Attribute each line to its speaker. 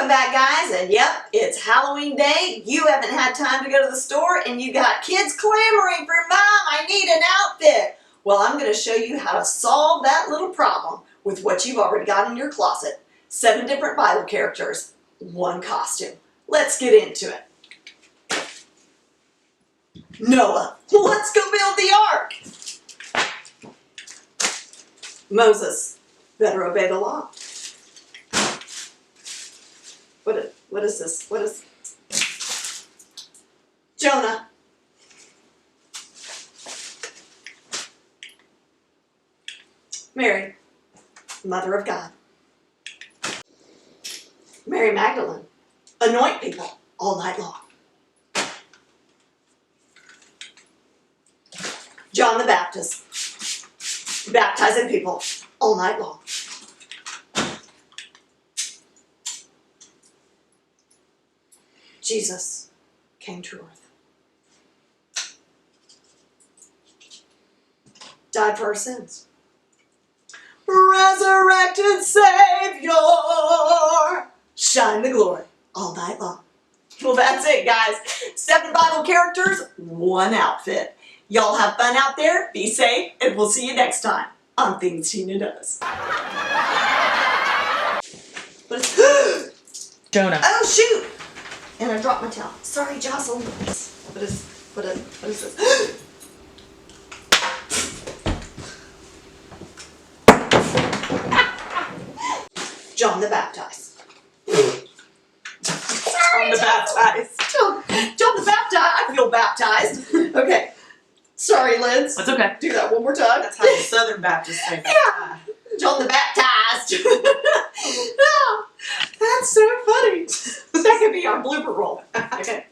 Speaker 1: Welcome back, guys, and yep, it's Halloween day. You haven't had time to go to the store and you got kids clamoring for Mom, I need an outfit. Well, I'm going to show you how to solve that little problem with what you've already got in your closet. 7 different Bible characters, 1 costume. Let's get into it. Noah, let's go build the ark. Moses, better obey the law. What is this? What is Jonah? Mary, Mother of God. Mary Magdalene, anoint people all night long. John the Baptist, baptizing people all night long. Jesus came to earth, died for our sins. Resurrected Savior, shine the glory all night long. Well, that's it, guys. 7 Bible characters, 1 outfit. Y'all have fun out there, be safe, and we'll see you next time on Things Tina Does.
Speaker 2: Jonah.
Speaker 1: Oh, shoot! And I dropped my towel. Sorry, Jocelyn. What is this? John the Baptized. Sorry, John the Baptized. John the Baptized. I feel baptized. Okay. Sorry, Liz.
Speaker 2: That's okay.
Speaker 1: Do that one more time.
Speaker 2: That's how the Southern Baptists say
Speaker 1: Yeah. John the Baptized. Oh, that's so funny. That could be our blooper roll. Okay.